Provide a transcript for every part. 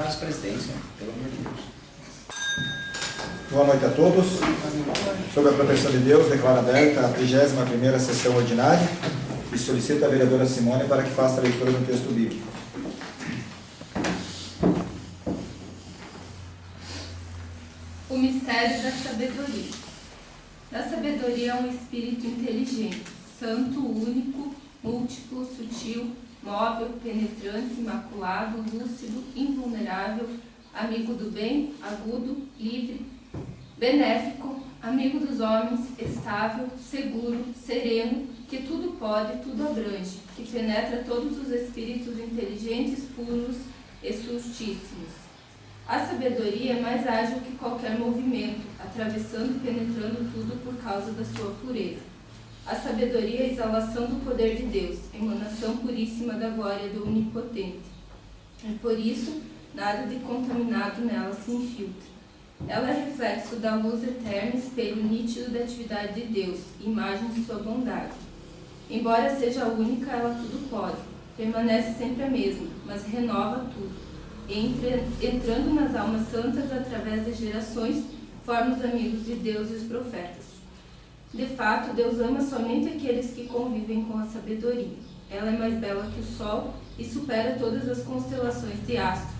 Vice-presidência, pelo amor de Deus. Boa noite a todos. Sob a proteção de Deus, declaro aberta a 31ª sessão ordinária e solicito a vereadora Simone para que faça a leitura do texto bíblico. O mistério da sabedoria. Da sabedoria é um espírito inteligente, santo, único, múltiplo, sutil, móvel, penetrante, imaculado, lúcido, invulnerável, amigo do bem, agudo, livre, benéfico, amigo dos homens, estável, seguro, sereno, que tudo pode, tudo abrange, que penetra todos os espíritos inteligentes, puros e sustíssimos. A sabedoria é mais ágil que qualquer movimento, atravessando e penetrando tudo por causa da sua pureza. A sabedoria é a exalação do poder de Deus, emanação puríssima da glória do Onipotente. E por isso, nada de contaminado nela se infiltra. Ela é reflexo da luz eterna, espelho nítido da atividade de Deus, imagem de sua bondade. Embora seja única, ela tudo pode. Permanece sempre a mesma, mas renova tudo. Entrando nas almas santas através das gerações, forma os amigos de Deus e os profetas. De fato, Deus ama somente aqueles que convivem com a sabedoria. Ela é mais bela que o sol e supera todas as constelações de astros.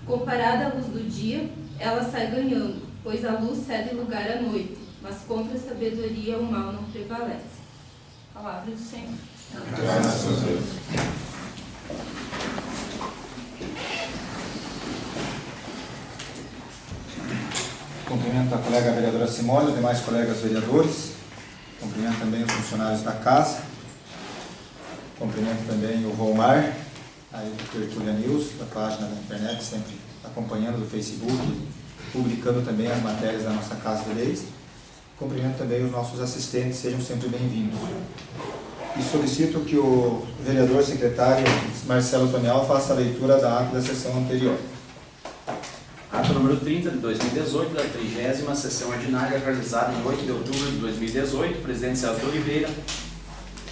Comparada à luz do dia, ela sai ganhando, pois a luz cede lugar à noite, mas contra a sabedoria o mal não prevalece. Palavra do Senhor. Graças a Deus. Cumprimento a colega vereadora Simone, os demais colegas vereadores. Cumprimento também os funcionários da casa. Cumprimento também o Volmar, aí do Tertúlia News, da página da internet, sempre acompanhando do Facebook, publicando também as matérias da nossa Casa de Leis. Cumprimento também os nossos assistentes, sejam sempre bem-vindos. E solicito que o vereador secretário Marcelo Tonial faça a leitura da ata da sessão anterior. Ato número 30 de 2018, da 30ª sessão ordinária, realizada em 8 de outubro de 2018, presidente Celso Oliveira,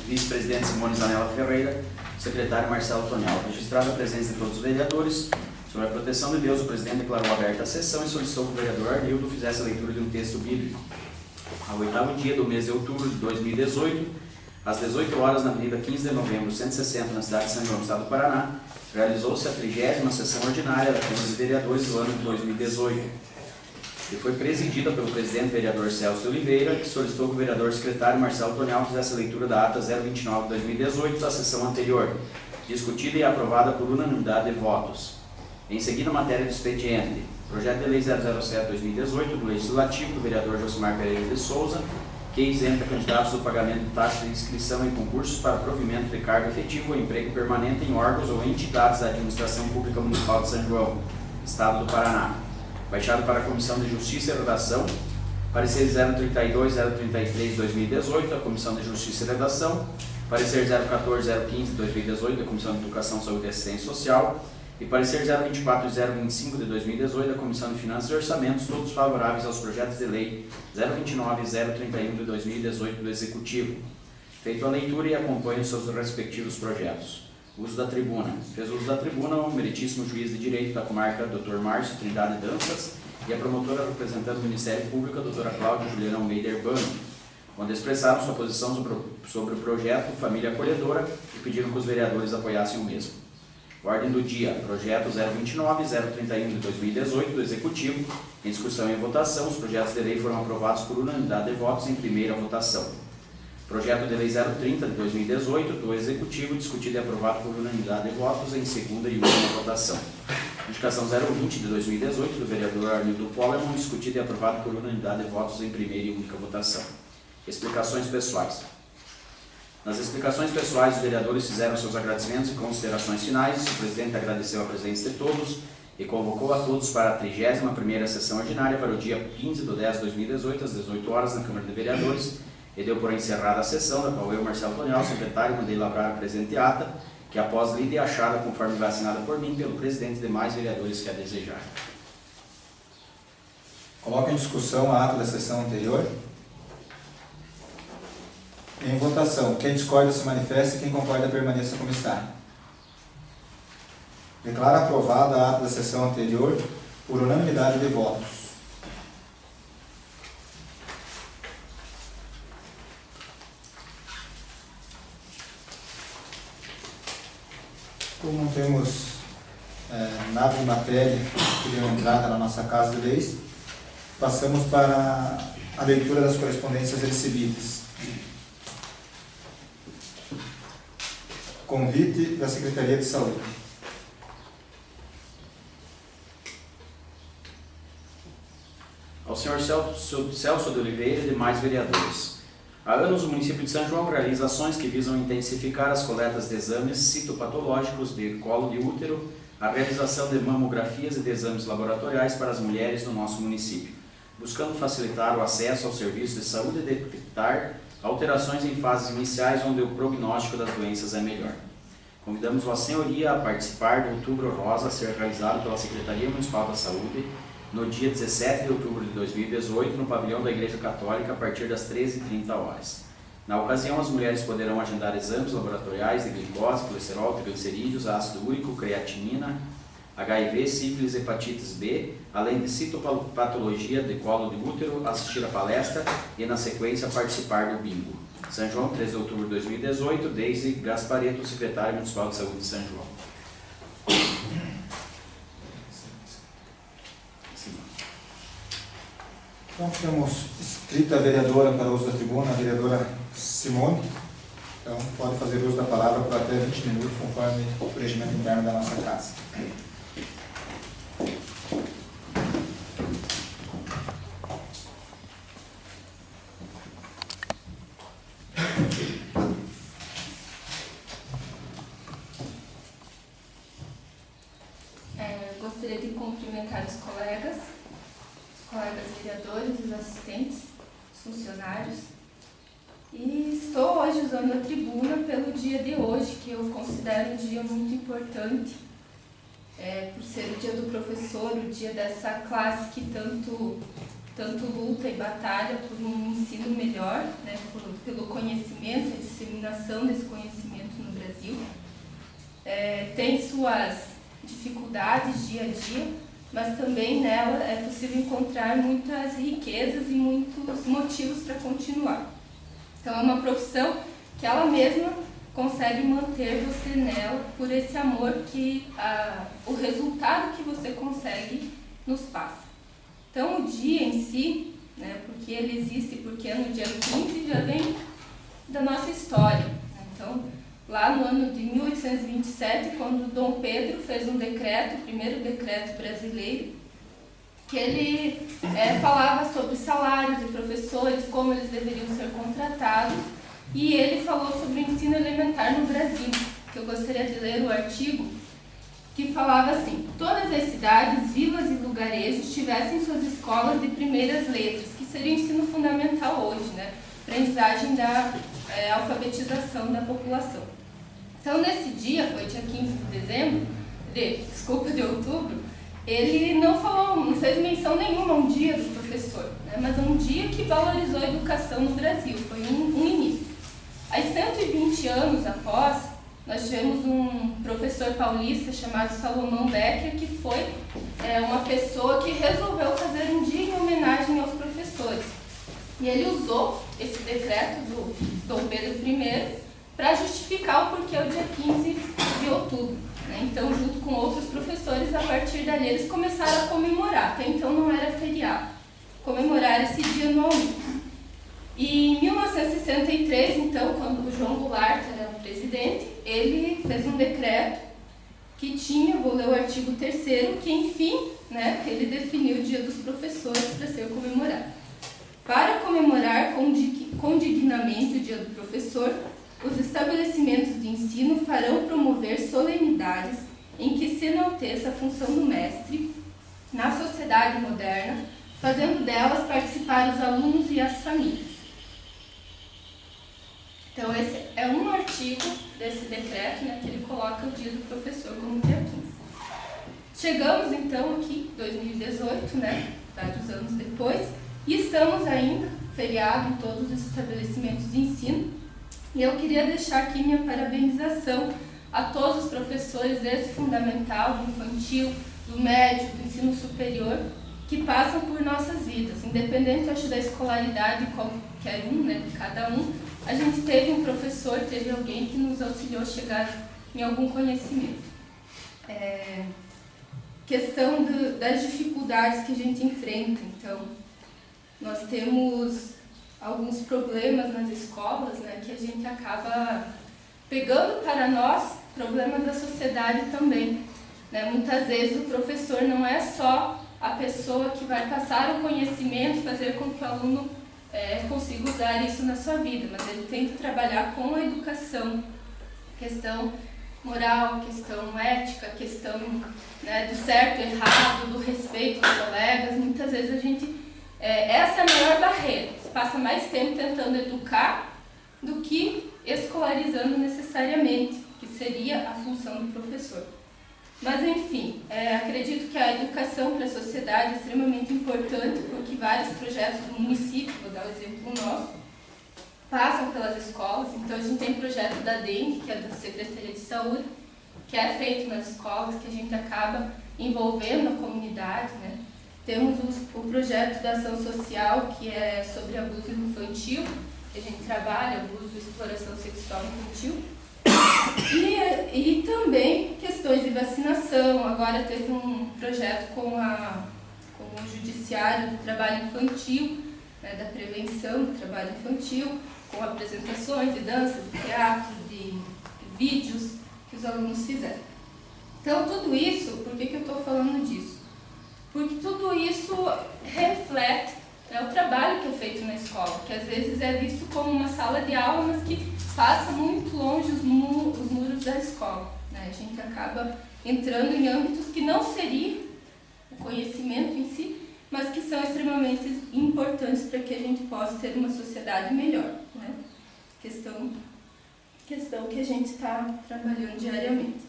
vice-presidente Simone Zanella Ferreira, secretário Marcelo Tonial. Registrada a presença de todos os vereadores, sobre a proteção de Deus, o presidente declarou aberta a sessão e solicitou que o vereador Arnildo fizesse a leitura de um texto bíblico. Ao 8º dia do mês de outubro de 2018, às 18 horas, na Avenida 15 de Novembro, 160, na cidade de São João, Estado do Paraná, realizou-se a 30ª sessão ordinária da Câmara de Vereadores do ano de 2018 e foi presidida pelo presidente vereador Celso Oliveira, que solicitou que o vereador secretário Marcelo Tonial fizesse a leitura da ata 029 de 2018 da sessão anterior, discutida e aprovada por unanimidade de votos. Em seguida, a matéria do expediente, projeto de lei 007/2018 do Legislativo do vereador Josimar Pereira de Souza, que isenta candidatos do pagamento de taxa de inscrição em concursos para provimento de cargo efetivo ou emprego permanente em órgãos ou entidades da Administração Pública Municipal de São João, Estado do Paraná. Baixado para a Comissão de Justiça e Redação, parecer 032/033/2018 da Comissão de Justiça e Redação, parecer 014/015/2018 da Comissão de Educação, Saúde e Assistência Social e parecer 024/025 de 2018 da Comissão de Finanças e Orçamentos, todos favoráveis aos projetos de lei 029 e 031 de 2018 do Executivo. Feito a leitura e acompanhe os seus respectivos projetos. Uso da tribuna. Fez uso da tribuna o meritíssimo juiz de direito da comarca, Dr. Márcio Trindade Dantas, e a promotora representante do Ministério Público, a doutora Cláudia Juliana Almeida Urbano, quando expressaram sua posição sobre o projeto Família Acolhedora e pediram que os vereadores apoiassem o mesmo. Ordem do dia, projeto 029 e 031 de 2018 do Executivo, em discussão e em votação, os projetos de lei foram aprovados por unanimidade de votos em primeira votação. Projeto de lei 030 de 2018 do Executivo, discutido e aprovado por unanimidade de votos em segunda e última votação. Indicação 020 de 2018 do vereador Arnildo Poleman, discutido e aprovado por unanimidade de votos em primeira e única votação. Explicações pessoais. Nas explicações pessoais, os vereadores fizeram seus agradecimentos e considerações finais. O presidente agradeceu a presença de todos e convocou a todos para a 31ª sessão ordinária para o dia 15 de 10 de 2018, às 18 horas, na Câmara de Vereadores, e deu por encerrada a sessão, da qual eu, Marcelo Tonial, secretário, mandei lavrar a presente ata, que após lida e achada, conforme vacinada por mim, pelo presidente e demais vereadores que a desejarem. Coloco em discussão a ata da sessão anterior. Em votação, quem discorda se manifesta e quem concorda permaneça como está. Declaro aprovada a ata da sessão anterior por unanimidade de votos. Como não temos nada de matéria que deu entrada na nossa Casa de Leis, passamos para a leitura das correspondências recebidas. Convite da Secretaria de Saúde. Ao senhor Celso de Oliveira e demais vereadores. Há anos, o município de São João realiza ações que visam intensificar as coletas de exames citopatológicos de colo de útero, a realização de mamografias e de exames laboratoriais para as mulheres do nosso município, buscando facilitar o acesso ao serviço de saúde e detectar alterações em fases iniciais onde o prognóstico das doenças é melhor. Convidamos Vossa Senhoria a participar do Outubro Rosa a ser realizado pela Secretaria Municipal da Saúde no dia 17 de outubro de 2018, no pavilhão da Igreja Católica, a partir das 13h30. Na ocasião, as mulheres poderão agendar exames laboratoriais de glicose, colesterol, triglicerídeos, ácido úrico, creatinina, HIV, sífilis, hepatites B, além de citopatologia de colo de útero, assistir a palestra e, na sequência, participar do bingo. São João, 13 de outubro de 2018, Deise Gaspareto, secretário municipal de saúde de São João. Então, temos inscrita a vereadora para uso da tribuna, a vereadora Simone. Então, pode fazer uso da palavra por até 20 minutos, conforme o regimento interno da nossa casa. Gostaria de cumprimentar os colegas vereadores, os assistentes, os funcionários. E estou hoje usando a tribuna pelo dia de hoje, que eu considero um dia muito importante, por ser o dia do professor, o dia dessa classe que tanto luta e batalha por um ensino melhor, né, pelo conhecimento, a disseminação desse conhecimento no Brasil. Tem suas dificuldades dia a dia, mas também nela é possível encontrar muitas riquezas e muitos motivos para continuar. Então é uma profissão que ela mesma consegue manter você nela por esse amor que o resultado que você consegue nos passa. Então o dia em si, né, porque ele existe, porque no dia 15 já vem da nossa história, né? Então, lá no ano de 1827, quando Dom Pedro fez um decreto, o primeiro decreto brasileiro, que ele falava sobre salários de professores, como eles deveriam ser contratados, e ele falou sobre o ensino elementar no Brasil, que eu gostaria de ler o artigo, que falava assim: todas as cidades, vilas e lugarejos tivessem suas escolas de primeiras letras, que seria o ensino fundamental hoje, né? Aprendizagem da alfabetização da população. Então, nesse dia, foi dia 15 de outubro, ele não fez menção nenhuma a um dia do professor, né, mas a um dia que valorizou a educação no Brasil, foi um início. Aí, 120 anos após, nós tivemos um professor paulista chamado Salomão Becker, que foi uma pessoa que resolveu fazer um dia em homenagem aos professores. E ele usou esse decreto do Dom Pedro I para justificar o porquê o dia 15 de outubro. Né? Então, junto com outros professores, a partir dali eles começaram a comemorar. Até então não era feriado. Comemorar esse dia anualmente. E em 1963, então, quando o João Goulart era o presidente, ele fez um decreto que tinha, vou ler o artigo 3º, que enfim, né, ele definiu o dia dos professores para ser comemorado. Para comemorar com dignamente o dia do professor, os estabelecimentos de ensino farão promover solenidades em que se enalteça a função do mestre na sociedade moderna, fazendo delas participar os alunos e as famílias. Então, esse é um artigo desse decreto, né, que ele coloca o dia do professor como dia 15. Chegamos, então, aqui, 2018, né, vários anos depois, e estamos ainda feriado em todos os estabelecimentos de ensino. E eu queria deixar aqui minha parabenização a todos os professores, desde o fundamental, do infantil, do médio, do ensino superior, que passam por nossas vidas. Independente, eu acho, da escolaridade de qualquer um, né, de cada um, a gente teve um professor, teve alguém que nos auxiliou a chegar em algum conhecimento. Questão das dificuldades que a gente enfrenta. Então, nós temos alguns problemas nas escolas, né, que a gente acaba pegando para nós problemas da sociedade também. Né? Muitas vezes o professor não é só a pessoa que vai passar o conhecimento, fazer com que o aluno consiga usar isso na sua vida, mas ele tem que trabalhar com a educação, questão moral, questão ética, questão, né, do certo e errado, do respeito aos colegas. Muitas vezes a gente, essa é a maior barreira, se passa mais tempo tentando educar do que escolarizando necessariamente, que seria a função do professor. Mas, enfim, acredito que a educação para a sociedade é extremamente importante, porque vários projetos do município, vou dar o exemplo nosso, passam pelas escolas. Então, a gente tem projeto da dengue, que é da Secretaria de Saúde, que é feito nas escolas, que a gente acaba envolvendo a comunidade, né? Temos o projeto da ação social, que é sobre abuso infantil, que a gente trabalha abuso e exploração sexual infantil. E também questões de vacinação. Agora teve um projeto com o Judiciário do Trabalho Infantil, né, da prevenção do trabalho infantil, com apresentações de dança, de teatro, de vídeos que os alunos fizeram. Então, tudo isso, por que eu estou falando disso? Porque tudo isso reflete, né, o trabalho que é feito na escola, que às vezes é visto como uma sala de aula, mas que passa muito longe os muros da escola. Né? A gente acaba entrando em âmbitos que não seria o conhecimento em si, mas que são extremamente importantes para que a gente possa ter uma sociedade melhor. Né? Questão que a gente está trabalhando diariamente.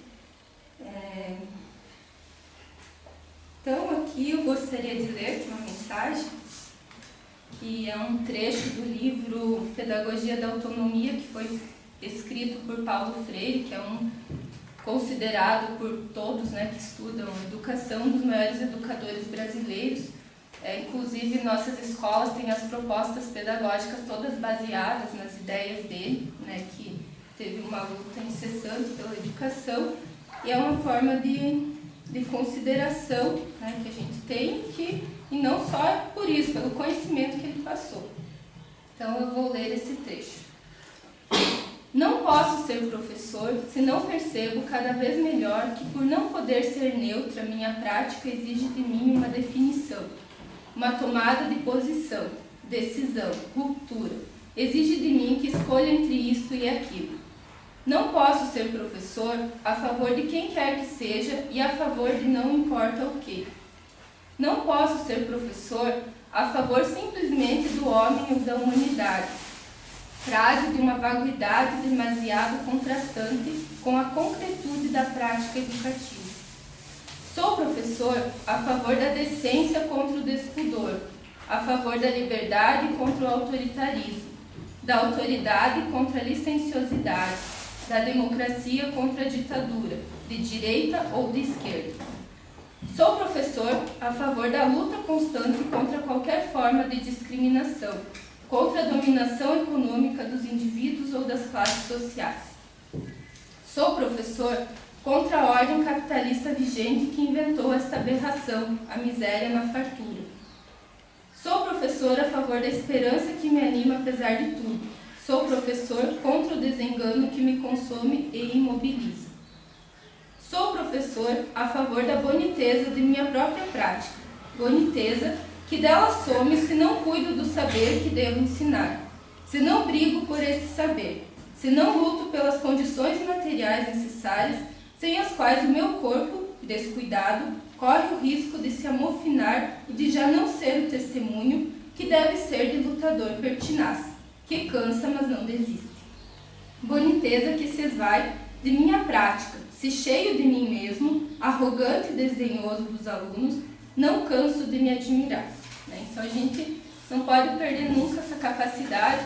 Então, aqui eu gostaria de ler uma mensagem, que é um trecho do livro Pedagogia da Autonomia, que foi escrito por Paulo Freire, que é considerado por todos, né, que estudam educação, um dos maiores educadores brasileiros. Inclusive, nossas escolas têm as propostas pedagógicas todas baseadas nas ideias dele, né, que teve uma luta incessante pela educação, e é uma forma de consideração, né, que a gente tem, e não só por isso, pelo conhecimento que ele passou. Então, eu vou ler esse trecho. Não posso ser professor se não percebo cada vez melhor que, por não poder ser neutra, minha prática exige de mim uma definição, uma tomada de posição, decisão, ruptura. Exige de mim que escolha entre isto e aquilo. Não posso ser professor a favor de quem quer que seja e a favor de não importa o que. Não posso ser professor a favor simplesmente do homem ou da humanidade. Frase de uma vaguidade demasiado contrastante com a concretude da prática educativa. Sou professor a favor da decência contra o despudor, a favor da liberdade contra o autoritarismo, da autoridade contra a licenciosidade, da democracia contra a ditadura, de direita ou de esquerda. Sou professor a favor da luta constante contra qualquer forma de discriminação, contra a dominação econômica dos indivíduos ou das classes sociais. Sou professor contra a ordem capitalista vigente que inventou esta aberração, a miséria na fartura. Sou professor a favor da esperança que me anima apesar de tudo. Sou professor contra o desengano que me consome e imobiliza. Sou professor a favor da boniteza de minha própria prática, boniteza que dela some se não cuido do saber que devo ensinar, se não brigo por esse saber, se não luto pelas condições materiais necessárias, sem as quais o meu corpo, descuidado, corre o risco de se amofinar e de já não ser o testemunho que deve ser de lutador pertinaz, que cansa, mas não desiste. Boniteza que se esvai de minha prática, se cheio de mim mesmo, arrogante e desdenhoso dos alunos, não canso de me admirar. Então, a gente não pode perder nunca essa capacidade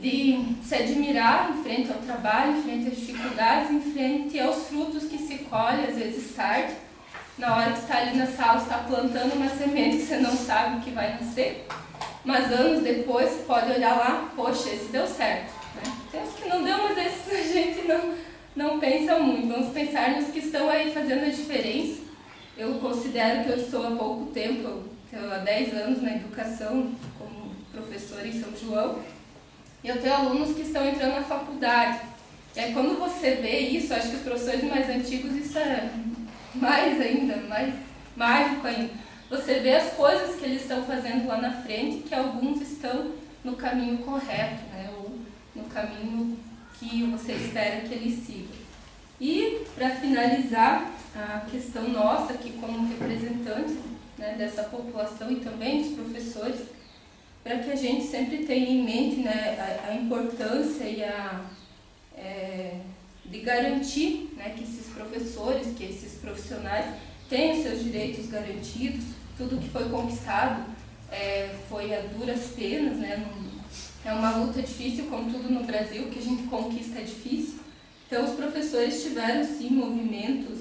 de se admirar em frente ao trabalho, em frente às dificuldades, em frente aos frutos que se colhe, às vezes tarde, na hora que está ali na sala, está plantando uma semente que você não sabe o que vai nascer, mas anos depois você pode olhar lá, poxa, esse deu certo, né? Tem uns que não deu, mas esses a gente não pensa muito. Vamos pensar nos que estão aí fazendo a diferença. Eu considero que eu estou há pouco tempo, eu há 10 anos na educação, como professora em São João, e eu tenho alunos que estão entrando na faculdade. E aí quando você vê isso, acho que os professores mais antigos, isso é mais ainda, mais mágico ainda. Você vê as coisas que eles estão fazendo lá na frente, que alguns estão no caminho correto, né? Ou no caminho que você espera que eles sigam. E, para finalizar, a questão nossa aqui como representantes, né, dessa população e também dos professores, para que a gente sempre tenha em mente, né, a importância e de garantir, né, que esses professores, que esses profissionais tenham seus direitos garantidos. Tudo que foi conquistado foi a duras penas, né? É uma luta difícil, como tudo no Brasil, que a gente conquista é difícil. Então, os professores tiveram, sim, movimentos,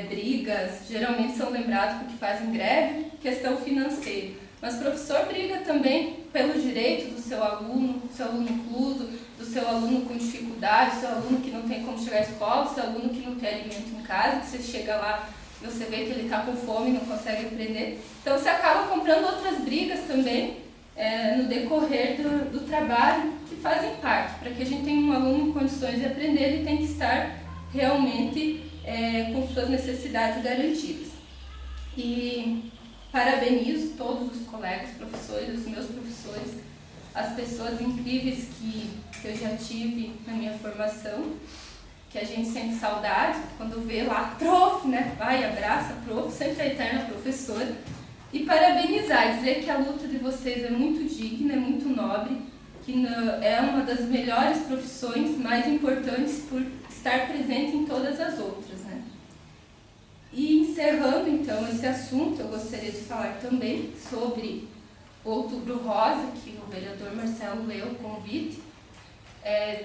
brigas, geralmente são lembrados porque fazem greve, questão financeira. Mas o professor briga também pelo direito do seu aluno incluso, do seu aluno com dificuldade, do seu aluno que não tem como chegar à escola, do seu aluno que não tem alimento em casa, que você chega lá e você vê que ele está com fome e não consegue aprender. Então, você acaba comprando outras brigas também, no decorrer do trabalho, que fazem parte. Para que a gente tenha um aluno em condições de aprender, ele tem que estar realmente com suas necessidades garantidas. E parabenizo todos os colegas, professores, os meus professores, as pessoas incríveis que eu já tive na minha formação, que a gente sente saudade quando vê lá, prof, né? Vai, abraça, prof, sempre a eterna professora. E parabenizar, dizer que a luta de vocês é muito digna, é muito nobre, que é uma das melhores profissões, mais importantes por estar presente em todas as outras, né? E encerrando então esse assunto, eu gostaria de falar também sobre o Outubro Rosa, que o vereador Marcelo leu o convite.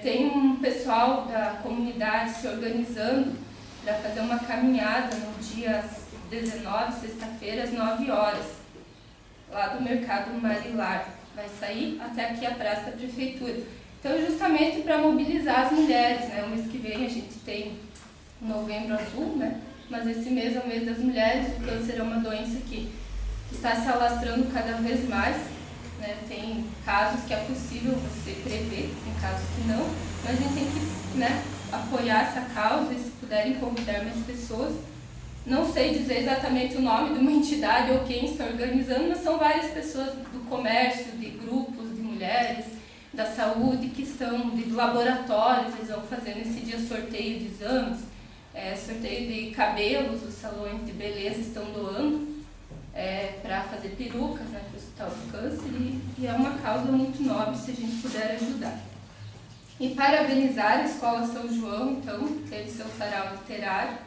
Tem um pessoal da comunidade se organizando para fazer uma caminhada no dia 19, sexta-feira, às 9 horas, lá do Mercado Marilar. Vai sair até aqui a Praça da Prefeitura. Então, justamente para mobilizar as mulheres, né? O mês que vem a gente tem o Novembro Azul, né? Mas esse mês é o mês das mulheres. O câncer é uma doença que está se alastrando cada vez mais, né? Tem casos que é possível você prever, tem casos que não, mas a gente tem que, né, apoiar essa causa e, se puderem, convidar mais pessoas. Não sei dizer exatamente o nome de uma entidade ou quem está organizando, mas são várias pessoas do comércio, de grupos de mulheres, da saúde, que estão, de laboratórios, eles vão fazer nesse dia sorteio de exames, sorteio de cabelos, os salões de beleza estão doando para fazer perucas, né, para o Hospital do Câncer, e é uma causa muito nobre se a gente puder ajudar. E parabenizar a Escola São João, então, teve seu sarau literário.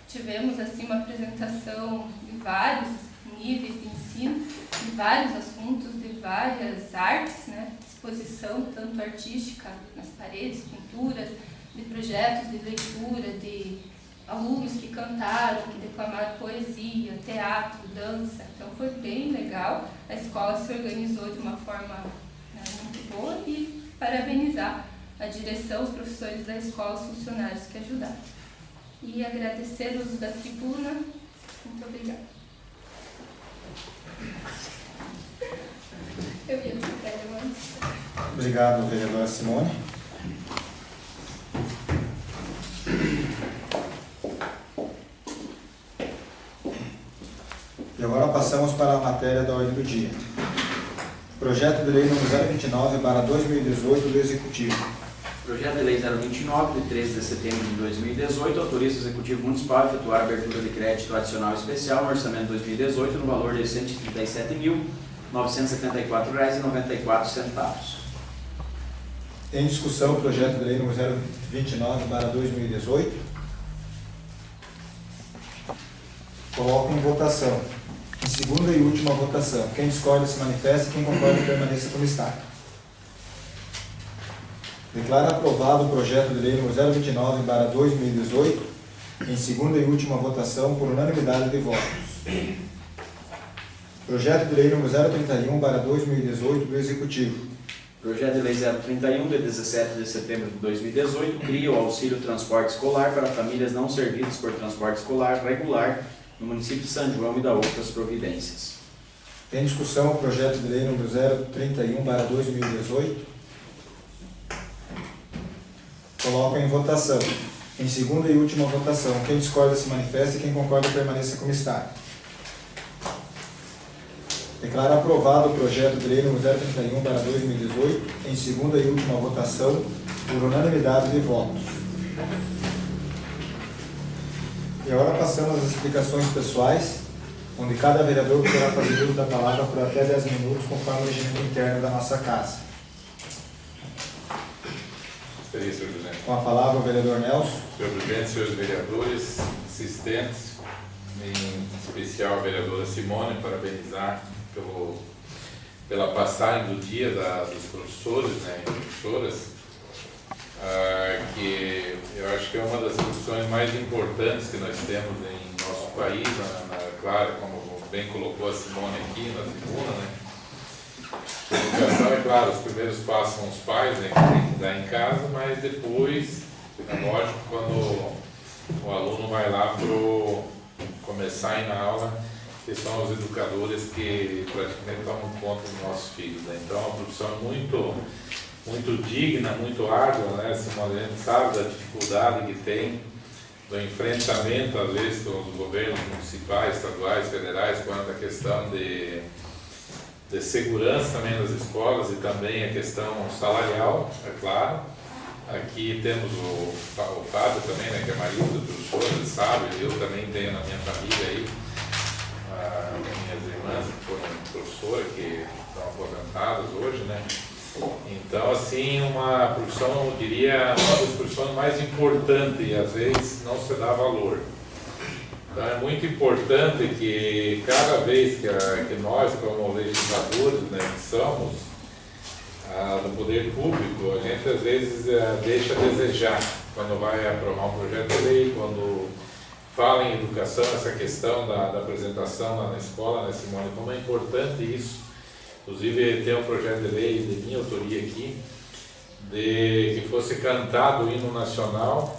Tivemos assim uma apresentação de vários níveis de ensino, de vários assuntos, de várias artes, né? Exposição tanto artística nas paredes, pinturas, de projetos de leitura, de alunos que cantaram, que declamaram poesia, teatro, dança. Então foi bem legal. A escola se organizou de uma forma, né, muito boa, e parabenizar a direção, os professores da escola, os funcionários que ajudaram. E agradecer o uso da tribuna. Muito obrigada. Eu ia ficar agora. Obrigado, vereadora Simone. E agora passamos para a matéria da ordem do dia. Projeto de lei número 029/2018 do Executivo. Projeto de lei 029, de 13 de setembro de 2018, autoriza o Executivo Municipal a efetuar a abertura de crédito adicional especial no orçamento 2018 no valor de R$ 137.974,94. Em discussão, o projeto de lei número 029/2018. Coloco em votação. Em segunda e última votação. Quem discorda se manifesta, quem concorda permaneça como está. Declara aprovado o projeto de lei número 029/2018, em segunda e última votação por unanimidade de votos. Projeto de lei número 031/2018 do Executivo. Projeto de Lei 031, de 17 de setembro de 2018, cria o auxílio transporte escolar para famílias não servidas por transporte escolar regular no município de São João e da outras providências. Em discussão o projeto de lei número 031/2018. Coloco em votação. Em segunda e última votação. Quem discorda se manifesta e quem concorda permaneça como está. Declaro aprovado o projeto de lei número 031/2018 em segunda e última votação por unanimidade de votos. E agora passamos às explicações pessoais, onde cada vereador poderá fazer uso da palavra por até 10 minutos, conforme o regimento interno da nossa casa. Senhor presidente. Com a palavra o vereador Nelson. Senhor presidente, senhores vereadores, assistentes, em especial a vereadora Simone, parabenizar pela passagem do dia dos professores, né, e professoras, que eu acho que é uma das profissões mais importantes que nós temos em nosso país, claro, como bem colocou a Simone aqui na tribuna, né. A educação, é claro, os primeiros passos são os pais, né, que tem que dar em casa, mas depois, é lógico, quando o aluno vai lá para começar a ir na aula, que são os educadores que praticamente tomam conta dos nossos filhos, né? Então, é uma profissão muito digna, muito árdua, né? Simone, a gente sabe da dificuldade que tem, do enfrentamento, às vezes, com os governos municipais, estaduais, federais, quanto à questão de segurança também nas escolas e também a questão salarial, é claro. Aqui temos o Fábio também, né, que é marido do professor, ele sabe, eu também tenho na minha família aí, minhas irmãs que foram professoras, que estão aposentadas hoje, né? Então, assim, uma profissão, eu diria, uma das profissões mais importantes e às vezes não se dá valor. Então, é muito importante que cada vez que nós, como legisladores, né, que somos do poder público, a gente às vezes deixa a desejar quando vai aprovar um projeto de lei, quando fala em educação, essa questão da apresentação lá na escola, né, Simone, como é importante isso. Inclusive, tem um projeto de lei de minha autoria aqui, de que fosse cantado o hino nacional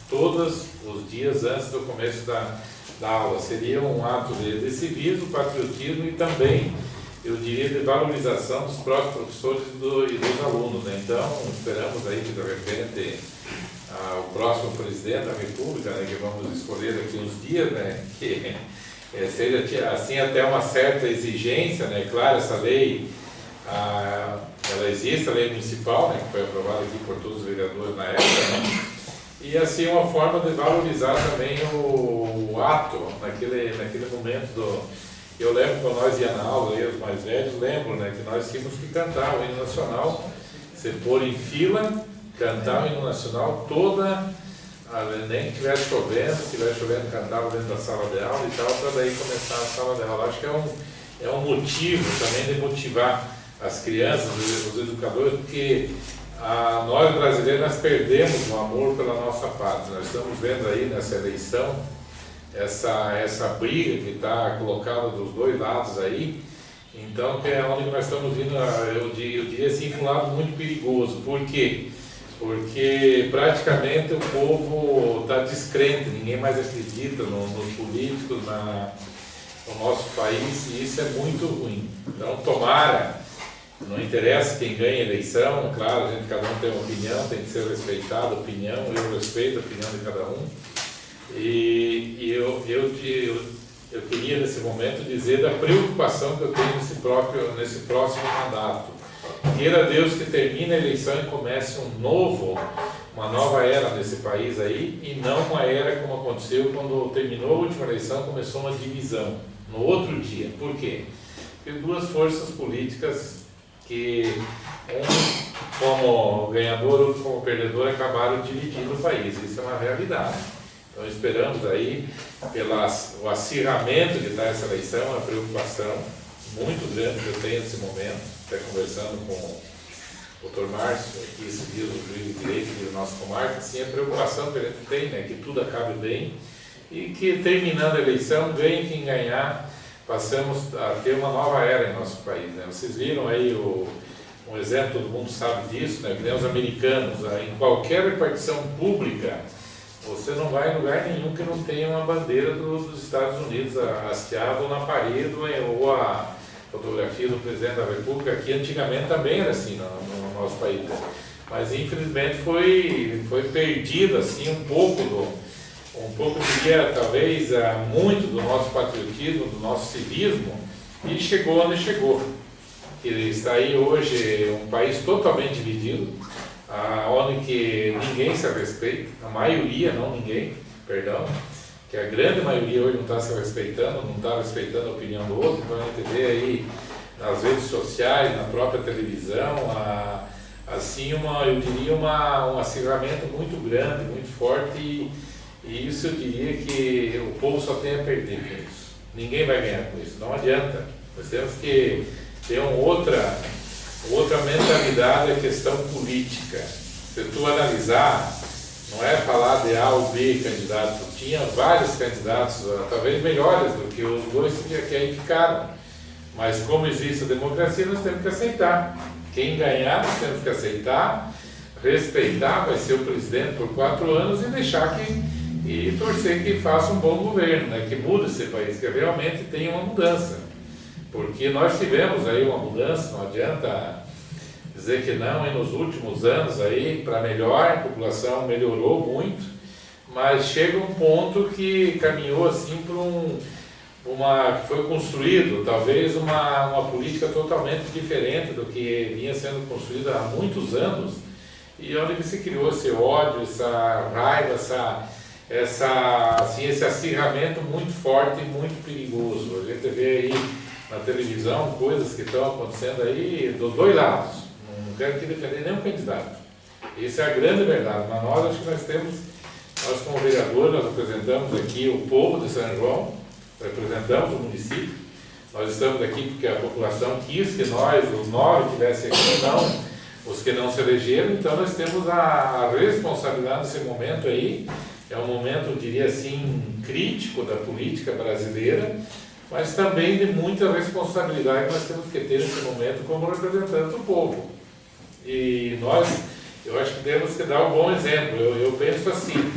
todos os dias antes do começo da aula. Seria um ato de civismo, patriotismo e também, eu diria, de valorização dos próprios professores e dos alunos, né? Então, esperamos aí que, de repente, o próximo presidente da República, né, que vamos escolher daqui uns dias, né, que seja assim até uma certa exigência, né? Claro, essa lei, ela existe, a lei municipal, né, que foi aprovada aqui por todos os vereadores na época, né? E assim uma forma de valorizar também o ato naquele momento eu lembro quando nós ia na aula, eu, os mais velhos, lembro, né, que nós tínhamos que cantar o hino nacional, se pôr em fila, cantar o hino nacional toda, nem que estivesse chovendo, se estivesse chovendo, cantava dentro da sala de aula e tal, para daí começar a sala de aula. Acho que é um motivo também de motivar as crianças, os educadores, porque nós brasileiros nós perdemos o amor pela nossa pátria. Nós estamos vendo aí nessa eleição essa briga que está colocada dos dois lados aí, então que é onde nós estamos indo, eu diria assim, um lado muito perigoso. Por quê? Porque praticamente o povo está descrente, ninguém mais acredita nos políticos, no nosso país, e isso é muito ruim. Então, tomara, não interessa quem ganha a eleição, claro, cada um tem uma opinião, tem que ser respeitada a opinião, eu respeito a opinião de cada um. E eu queria nesse momento dizer da preocupação que eu tenho nesse próximo mandato. Queira Deus que termine a eleição e comece uma nova era nesse país aí, e não uma era como aconteceu quando terminou a última eleição, começou uma divisão no outro dia. Por quê? Porque duas forças políticas que um como ganhador, outro como perdedor, acabaram dividindo o país. Isso é uma realidade. Então esperamos aí, o acirramento que está essa eleição, a preocupação muito grande que eu tenho nesse momento, até conversando com Dr. Márcio, aqui civil, o juiz de direito do nosso comarca, sim, a preocupação que a gente tem, né, que tudo acabe bem e que terminando a eleição, ganhe quem ganhar, passamos a ter uma nova era em nosso país, né? Vocês viram aí um exemplo, todo mundo sabe disso, né, que nem os americanos, em qualquer repartição pública, você não vai em lugar nenhum que não tenha uma bandeira dos Estados Unidos hasteada ou na parede ou a fotografia do presidente da República. Aqui antigamente também era assim no nosso país, né? Mas infelizmente foi perdido assim um pouco diria talvez muito do nosso patriotismo, do nosso civismo, e chegou onde chegou. Que está aí hoje um país totalmente dividido, onde que ninguém se respeita, a maioria, não ninguém, perdão, que a grande maioria hoje não está se respeitando, não está respeitando a opinião do outro. Então a gente vê aí nas redes sociais, na própria televisão, assim eu diria um acirramento muito grande, muito forte, e isso eu diria que o povo só tem a perder com isso. Ninguém vai ganhar com isso, não adianta. Nós temos que ter outra mentalidade, a questão política. Se tu analisar, não é falar de A ou B candidato, tinha vários candidatos, talvez melhores do que os dois que aí ficaram. Mas como existe a democracia, nós temos que aceitar. Quem ganhar, nós temos que aceitar, respeitar, vai ser o presidente por 4 anos e deixar e torcer que faça um bom governo, né? Que mude esse país, que realmente tenha uma mudança. Porque nós tivemos aí uma mudança, não adianta dizer que não, e nos últimos anos aí, para melhor, a população melhorou muito, mas chega um ponto que caminhou assim para que foi construído, talvez uma política totalmente diferente do que vinha sendo construída há muitos anos, e onde se criou esse ódio, essa raiva, esse acirramento muito forte e muito perigoso. A gente vê aí na televisão coisas que estão acontecendo aí dos dois lados. Não quero aqui defender nenhum candidato. Essa é a grande verdade. Mas nós acho que nós como vereador, nós representamos aqui o povo de São João, representamos o município. Nós estamos aqui porque a população quis que nós, os 9, tivessem aqui, não os que não se elegeram. Então nós temos a responsabilidade nesse momento aí. É um momento, eu diria assim, crítico da política brasileira, mas também de muita responsabilidade que nós temos que ter nesse momento como representantes do povo. E eu acho que temos que dar um bom exemplo. Eu penso assim,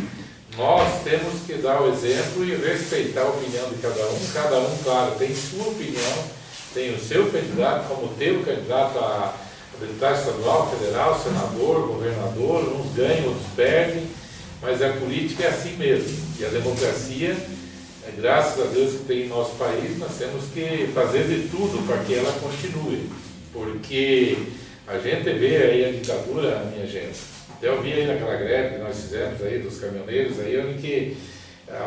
nós temos que dar o exemplo e respeitar a opinião de cada um, claro, tem sua opinião, tem o seu candidato, como tem o candidato a deputado estadual, federal, senador, governador, uns ganham, outros perdem, mas a política é assim mesmo. E a democracia, graças a Deus que tem em nosso país, nós temos que fazer de tudo para que ela continue. Porque a gente vê aí a ditadura, minha gente. Eu vi aí naquela greve que nós fizemos aí dos caminhoneiros, aí onde que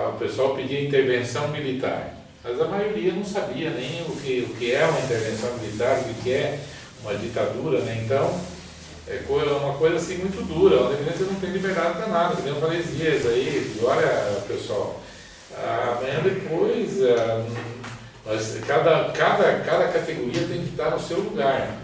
o pessoal pedia intervenção militar. Mas a maioria não sabia nem o que é uma intervenção militar, o que é uma ditadura, né? Então, é uma coisa assim muito dura, onde a gente não tem liberdade para nada, que nem eu falei esses dias aí, olha pessoal, amanhã depois, cada categoria tem que estar no seu lugar.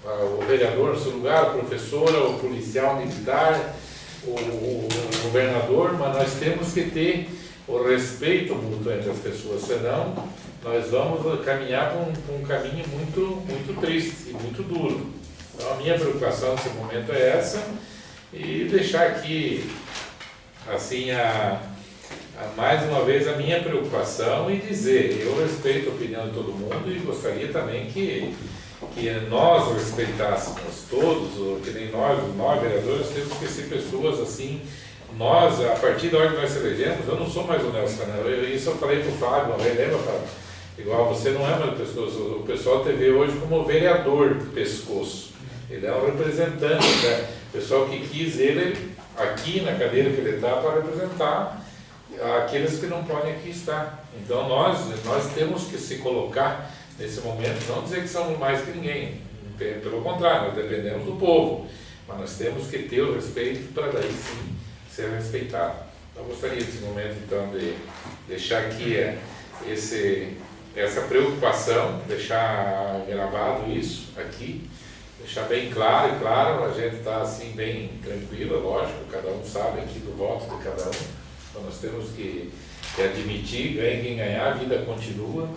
O vereador no seu lugar, a professora, o policial militar, o governador, mas nós temos que ter o respeito mútuo entre as pessoas, senão nós vamos caminhar por um caminho muito triste e muito duro. Então a minha preocupação nesse momento é essa, e deixar aqui assim mais uma vez a minha preocupação e dizer, eu respeito a opinião de todo mundo e gostaria também que nós respeitássemos todos, que nem nós vereadores, temos que ser pessoas assim, nós, a partir da hora que nós se elegemos, eu não sou mais o Nelson Canela, isso eu falei para o Fábio, lembra, Fábio? Igual você não é mais pessoa, o pessoal te vê hoje como vereador pescoço, ele é um representante, né? O pessoal que quis ele aqui na cadeira que ele está para representar aqueles que não podem aqui estar. Então nós temos que se colocar nesse momento, não dizer que somos mais que ninguém, pelo contrário, nós dependemos do povo, mas nós temos que ter o respeito para daí sim ser respeitado. Então eu gostaria nesse momento então de deixar aqui essa preocupação, deixar gravado isso aqui, deixar bem claro, e claro, a gente está assim bem tranquilo, lógico, cada um sabe aqui do voto de cada um, então nós temos que admitir, ganha quem ganhar, a vida continua,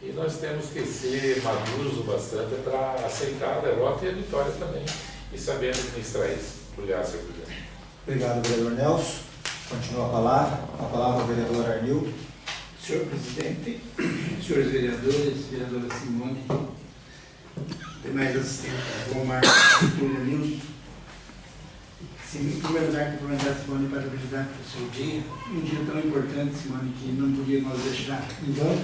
e nós temos que ser maduros o bastante para aceitar a derrota e a vitória também, e saber administrar isso. Obrigado, senhor presidente. Obrigado, vereador Nelson. Continua a palavra ao vereador Arnildo. Senhor presidente, senhores vereadores, vereadora Simone, demais assistentes, Romar, Júlia Nilson. Em primeiro lugar, cumprimentar a Simone para parabenizar pelo seu dia, um dia tão importante, Simone, que não podíamos deixar embora,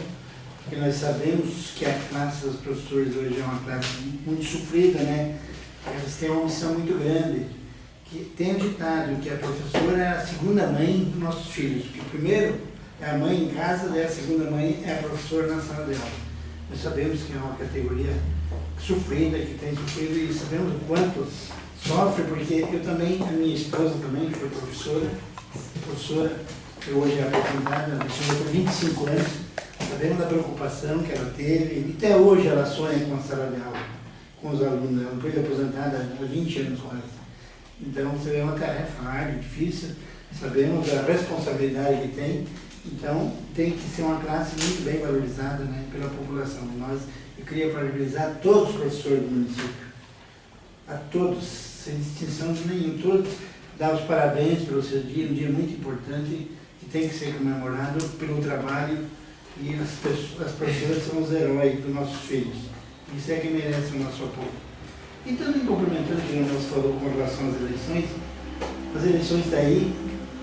porque nós sabemos que a classe dos professores hoje é uma classe muito sofrida, né? Eles têm uma missão muito grande, que tem um ditado que a professora é a segunda mãe dos nossos filhos, que o primeiro é a mãe em casa, daí a segunda mãe é a professora na sala de aula. Nós sabemos que é uma categoria sofrida, que tem sofrido, e sabemos o quanto sofre, porque eu também, a minha esposa também, que foi professora, que hoje é aposentada, ela estudou por 25 anos, sabemos da preocupação que ela teve, e até hoje ela sonha com a sala de aula, com os alunos. Ela foi aposentada há 20 anos quase. Então, você é uma tarefa árdua, difícil, sabemos da responsabilidade que tem, então tem que ser uma classe muito bem valorizada, né, pela população. Eu queria parabenizar todos os professores do município, a todos, sem distinção de nenhum, todos, dar os parabéns pelo seu dia, um dia muito importante, que tem que ser comemorado pelo trabalho, e as professoras são os heróis dos nossos filhos. Isso é que merece o nosso apoio. E também complementando o que o Nelson falou com relação às eleições, as eleições está aí,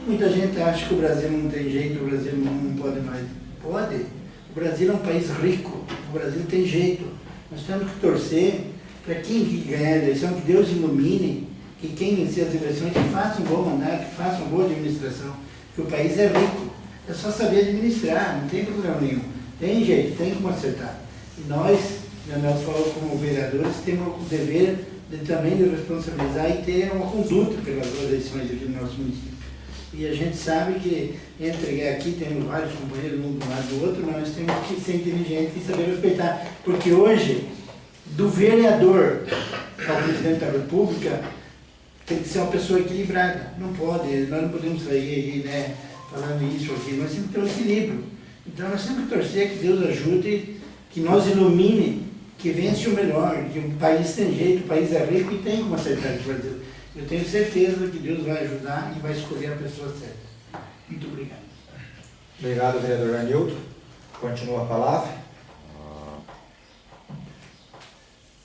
muita gente acha que o Brasil não tem jeito, o Brasil não pode mais. Pode. O Brasil é um país rico, o Brasil tem jeito. Nós temos que torcer para quem ganhar a eleição, que Deus ilumine, que quem vencer as eleições, que faça um bom mandato, que faça uma boa administração, que o país é rico. É só saber administrar, não tem problema nenhum. Tem jeito, tem como acertar. E nós, o Nelson falou como vereadores, temos o dever também de responsabilizar e ter uma conduta pelas eleições aqui no nosso município. E a gente sabe que entre aqui temos vários companheiros, um do lado do outro, mas nós temos que ser inteligentes e saber respeitar. Porque hoje, do vereador ao presidente da República, tem que ser uma pessoa equilibrada. Não pode, nós não podemos sair aí, né, falando isso aqui, nós temos que ter um equilíbrio. Então nós temos que torcer que Deus ajude, que nós ilumine, que vence o melhor, que o país tem jeito, o país é rico e tem como acertar o Brasil. Eu tenho certeza que Deus vai ajudar e vai escolher a pessoa certa. Muito obrigado. Obrigado, vereador Arnildo. Continua a palavra.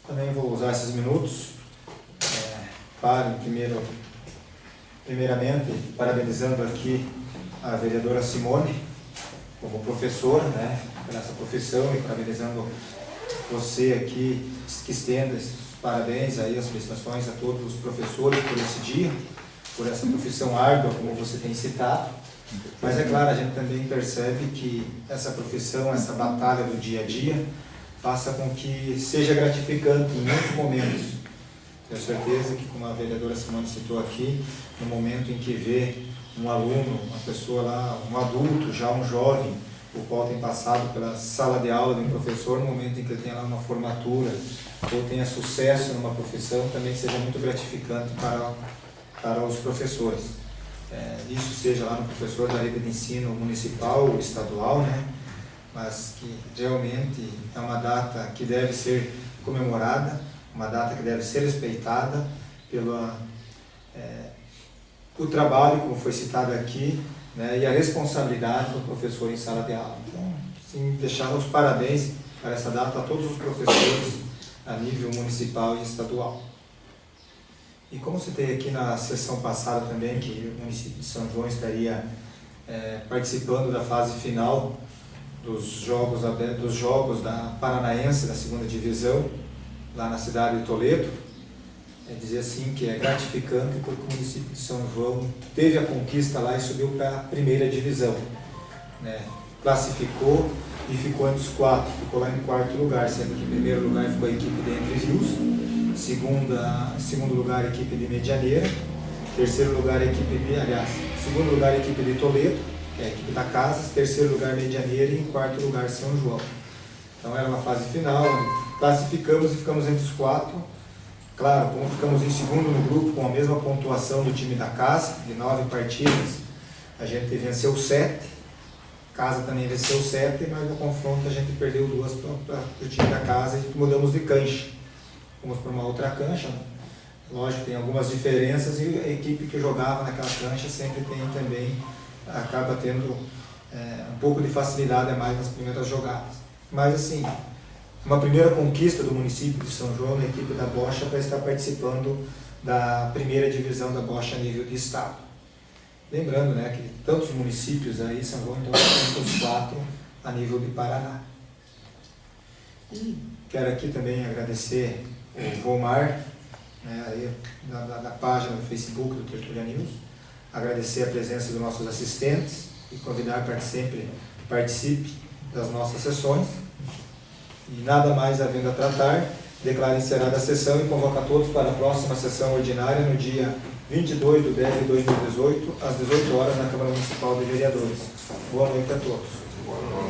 Também vou usar esses minutos para, primeiramente, parabenizando aqui a vereadora Simone, como professora, né, por essa profissão, e parabenizando você aqui, que estenda esses parabéns aí, as felicitações a todos os professores por esse dia, por essa profissão árdua, como você tem citado. Mas é claro, a gente também percebe que essa profissão, essa batalha do dia a dia, faça com que seja gratificante em muitos momentos. Tenho certeza que, como a vereadora Simone citou aqui, no momento em que vê um aluno, uma pessoa lá, um adulto, já um jovem, o qual tem passado pela sala de aula de um professor, no momento em que ele tem lá uma formatura, ou tenha sucesso numa profissão, também seja muito gratificante para os professores. Isso seja lá no professor da rede de ensino municipal ou estadual, né? Mas que realmente é uma data que deve ser comemorada, uma data que deve ser respeitada pelo o trabalho, como foi citado aqui, né, e a responsabilidade do professor em sala de aula. Então, sim, deixar os parabéns para essa data a todos os professores a nível municipal e estadual. E como citei aqui na sessão passada também, que o município de São João estaria participando da fase final dos jogos da Paranaense, da segunda divisão, lá na cidade de Toledo, dizer assim que é gratificante porque o município de São João teve a conquista lá e subiu para a primeira divisão, né? Classificou e ficou entre os 4, ficou lá em 4º lugar, sendo que em primeiro lugar ficou a equipe de Entre Rios, segundo lugar a equipe de Medianeira, terceiro lugar a equipe de, segundo lugar a equipe de Toledo, que é a equipe da casa, terceiro lugar Medianeira e em 4º lugar São João. Então era uma fase final, classificamos e ficamos entre os 4, Claro, como ficamos em segundo no grupo com a mesma pontuação do time da casa, de 9 partidas, a gente venceu 7, casa também venceu 7, mas no confronto a gente perdeu 2 para o time da casa e mudamos de cancha. Fomos para uma outra cancha, né? Lógico, tem algumas diferenças e a equipe que jogava naquela cancha sempre tem também, acaba tendo um pouco de facilidade a mais nas primeiras jogadas. Mas assim, uma primeira conquista do município de São João na equipe da Bocha para estar participando da primeira divisão da Bocha a nível de estado. Lembrando, né, que tantos municípios aí, São João, então temos 4 a nível de Paraná. E quero aqui também agradecer o Volmar, né, aí, da página do Facebook do Tertúlia News, agradecer a presença dos nossos assistentes e convidar para que sempre participe das nossas sessões. E nada mais havendo a tratar, declaro encerrada a sessão e convoco a todos para a próxima sessão ordinária no dia 22 de 10 de 2018, às 18 horas, na Câmara Municipal de Vereadores. Boa noite a todos.